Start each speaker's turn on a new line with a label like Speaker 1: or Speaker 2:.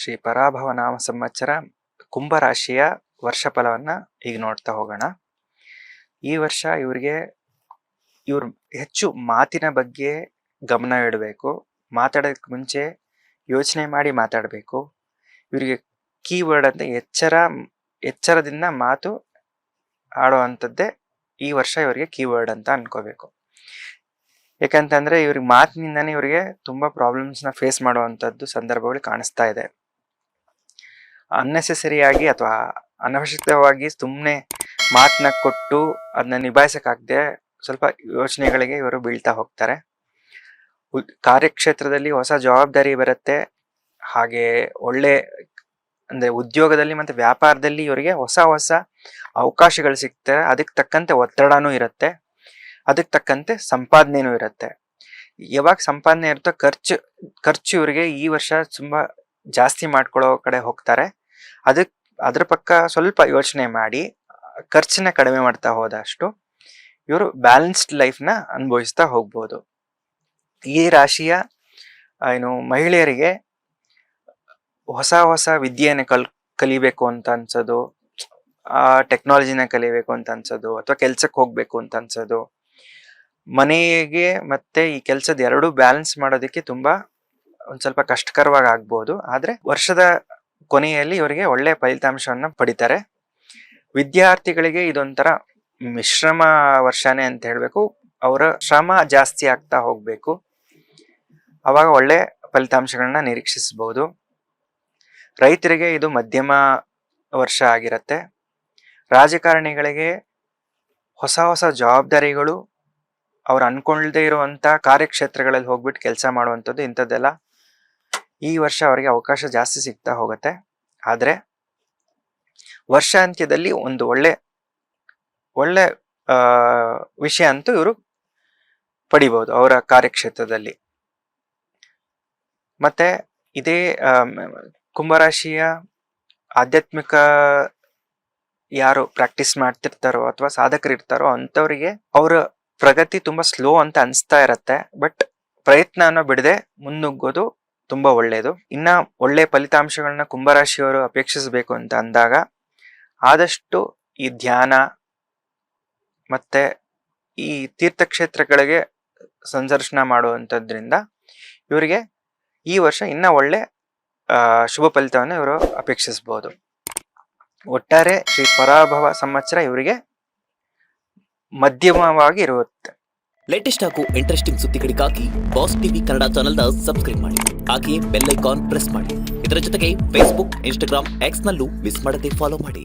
Speaker 1: ಶ್ರೀ ಪರಾಭವ ನಾಮ ಸಂವತ್ಸರ ಕುಂಭರಾಶಿಯ ವರ್ಷ ಫಲವನ್ನ ಈಗ ನೋಡ್ತಾ ಹೋಗೋಣ. ಈ ವರ್ಷ ಇವ್ರು ಹೆಚ್ಚು ಮಾತಿನ ಬಗ್ಗೆ ಗಮನ ಇಡಬೇಕು. ಮಾತಾಡೋದಕ್ಕೆ ಮುಂಚೆ ಯೋಚನೆ ಮಾಡಿ ಮಾತಾಡಬೇಕು. ಇವರಿಗೆ ಕೀವರ್ಡ್ ಅಂತ ಎಚ್ಚರದಿಂದ ಮಾತು ಆಡುವಂಥದ್ದೇ ಈ ವರ್ಷ ಇವರಿಗೆ ಕೀವರ್ಡ್ ಅಂತ ಅನ್ಕೋಬೇಕು. ಯಾಕಂತಂದ್ರೆ ಇವ್ರಿಗೆ ಮಾತಿನಿಂದಾನೇ ಇವರಿಗೆ ತುಂಬಾ ಪ್ರಾಬ್ಲಮ್ಸ್ನ ಫೇಸ್ ಮಾಡುವಂಥದ್ದು ಸಂದರ್ಭಗಳು ಕಾಣಿಸ್ತಾ ಇದೆ. ಅನ್ನೆಸೆಸರಿಯಾಗಿ ಅಥವಾ ಅನವಶ್ಯಕವಾಗಿ ಸುಮ್ಮನೆ ಮಾತನ್ನ ಕೊಟ್ಟು ಅದನ್ನ ನಿಭಾಯಿಸಕ್ಕಾಗದೆ ಸ್ವಲ್ಪ ಯೋಚನೆಗಳಿಗೆ ಇವರು ಬೀಳ್ತಾ ಹೋಗ್ತಾರೆ. ಕಾರ್ಯಕ್ಷೇತ್ರದಲ್ಲಿ ಹೊಸ ಜವಾಬ್ದಾರಿ ಬರುತ್ತೆ. ಹಾಗೆ ಒಳ್ಳೆ ಅಂದ್ರೆ ಉದ್ಯೋಗದಲ್ಲಿ ಮತ್ತೆ ವ್ಯಾಪಾರದಲ್ಲಿ ಇವರಿಗೆ ಹೊಸ ಅವಕಾಶಗಳು ಸಿಗ್ತವೆ. ಅದಕ್ಕೆ ತಕ್ಕಂತೆ ಒತ್ತಡನೂ ಇರುತ್ತೆ, ಅದಕ್ಕೆ ತಕ್ಕಂತೆ ಸಂಪಾದನೆನೂ ಇರುತ್ತೆ. ಯಾವಾಗ ಸಂಪಾದನೆ ಇರುತ್ತೋ ಖರ್ಚು ಇವರಿಗೆ ಈ ವರ್ಷ ತುಂಬಾ ಜಾಸ್ತಿ ಮಾಡ್ಕೊಳ್ಳೋ ಕಡೆ ಹೋಗ್ತಾರೆ. ಅದ್ರ ಪಕ್ಕ ಸ್ವಲ್ಪ ಯೋಚನೆ ಮಾಡಿ ಖರ್ಚನ್ನ ಕಡಿಮೆ ಮಾಡ್ತಾ ಹೋದಷ್ಟು ಇವರು ಬ್ಯಾಲೆನ್ಸ್ಡ್ ಲೈಫ್ನ ಅನುಭವಿಸ್ತಾ ಹೋಗ್ಬೋದು. ಈ ರಾಶಿಯ ಮಹಿಳೆಯರಿಗೆ ಹೊಸ ವಿದ್ಯೆಯನ್ನು ಕಲಿಬೇಕು ಅಂತ ಅನ್ಸೋದು, ಟೆಕ್ನಾಲಜಿನ ಕಲಿಬೇಕು ಅಂತ ಅನ್ಸೋದು, ಅಥವಾ ಕೆಲ್ಸಕ್ಕೆ ಹೋಗ್ಬೇಕು ಅಂತ ಅನ್ಸೋದು, ಮನೆಗೆ ಮತ್ತೆ ಈ ಕೆಲ್ಸದ ಎರಡೂ ಬ್ಯಾಲೆನ್ಸ್ ಮಾಡೋದಕ್ಕೆ ತುಂಬಾ ಒಂದ್ ಸ್ವಲ್ಪ ಕಷ್ಟಕರವಾಗಿ ಆಗ್ಬೋದು. ಆದ್ರೆ ವರ್ಷದ ಕೊನೆಯಲ್ಲಿ ಇವರಿಗೆ ಒಳ್ಳೆ ಫಲಿತಾಂಶವನ್ನ ಪಡಿತಾರೆ. ವಿದ್ಯಾರ್ಥಿಗಳಿಗೆ ಇದೊಂಥರ ಮಿಶ್ರಮ ವರ್ಷನೇ ಅಂತ ಹೇಳ್ಬೇಕು. ಅವರ ಶ್ರಮ ಜಾಸ್ತಿ ಆಗ್ತಾ ಹೋಗ್ಬೇಕು, ಅವಾಗ ಒಳ್ಳೆ ಫಲಿತಾಂಶಗಳನ್ನ ನಿರೀಕ್ಷಿಸಬಹುದು. ರೈತರಿಗೆ ಇದು ಮಧ್ಯಮ ವರ್ಷ ಆಗಿರತ್ತೆ. ರಾಜಕಾರಣಿಗಳಿಗೆ ಹೊಸ ಜವಾಬ್ದಾರಿಗಳು, ಅವ್ರು ಅನ್ಕೊಳ್ದೇ ಇರುವಂತ ಕಾರ್ಯಕ್ಷೇತ್ರಗಳಲ್ಲಿ ಹೋಗ್ಬಿಟ್ಟು ಕೆಲಸ ಮಾಡುವಂಥದ್ದು, ಇಂಥದ್ದೆಲ್ಲ ಈ ವರ್ಷ ಅವರಿಗೆ ಅವಕಾಶ ಜಾಸ್ತಿ ಸಿಗ್ತಾ ಹೋಗುತ್ತೆ. ಆದ್ರೆ ವರ್ಷಾಂತ್ಯದಲ್ಲಿ ಒಂದು ಒಳ್ಳೆ ವಿಷಯ ಅಂತೂ ಇವರು ಪಡಿಬಹುದು ಅವರ ಕಾರ್ಯಕ್ಷೇತ್ರದಲ್ಲಿ. ಮತ್ತೆ ಇದೇ ಕುಂಭರಾಶಿಯ ಆಧ್ಯಾತ್ಮಿಕ ಯಾರು ಪ್ರಾಕ್ಟೀಸ್ ಮಾಡ್ತಿರ್ತಾರೋ ಅಥವಾ ಸಾಧಕರು ಇರ್ತಾರೋ ಅಂಥವ್ರಿಗೆ ಅವರ ಪ್ರಗತಿ ತುಂಬಾ ಸ್ಲೋ ಅಂತ ಅನಿಸ್ತಾ ಇರತ್ತೆ. ಬಟ್ ಪ್ರಯತ್ನನ ಬಿಡದೆ ಮುನ್ನುಗ್ಗೋದು ತುಂಬಾ ಒಳ್ಳೆಯದು. ಇನ್ನ ಒಳ್ಳೆ ಫಲಿತಾಂಶಗಳನ್ನ ಕುಂಭರಾಶಿಯವರು ಅಪೇಕ್ಷಿಸಬೇಕು ಅಂತ ಅಂದಾಗ ಆದಷ್ಟು ಈ ಧ್ಯಾನ ಮತ್ತೆ ಈ ತೀರ್ಥಕ್ಷೇತ್ರಗಳಿಗೆ ಸಂದರ್ಶನ ಮಾಡುವಂಥದ್ರಿಂದ ಇವರಿಗೆ ಈ ವರ್ಷ ಇನ್ನ ಒಳ್ಳೆ ಶುಭ ಫಲಿತವನ್ನು ಇವರು ಅಪೇಕ್ಷಿಸಬಹುದು. ಒಟ್ಟಾರೆ ಶ್ರೀ ಪರಾಭವ ಸಂವತ್ಸರ ಇವರಿಗೆ ಮಧ್ಯಮವಾಗಿ ಇರುತ್ತೆ.
Speaker 2: ಲೇಟೆಸ್ಟ್ ಹಾಗೂ ಇಂಟ್ರೆಸ್ಟಿಂಗ್ ಸುದ್ದಿಗಳಿಗಾಗಿ ಬಾಸ್ ಟಿವಿ ಕನ್ನಡ ಚಾನೆಲ್ನ ಸಬ್ಸ್ಕ್ರೈಬ್ ಮಾಡಿ, ಹಾಗೆಯೇ ಬೆಲ್ ಐಕಾನ್ ಪ್ರೆಸ್ ಮಾಡಿ. ಇದರ ಜೊತೆಗೆ ಫೇಸ್ಬುಕ್, ಇನ್ಸ್ಟಾಗ್ರಾಮ್, ಎಕ್ಸ್ ನಲ್ಲೂ ಮಿಸ್ ಮಾಡದೆ ಫಾಲೋ ಮಾಡಿ.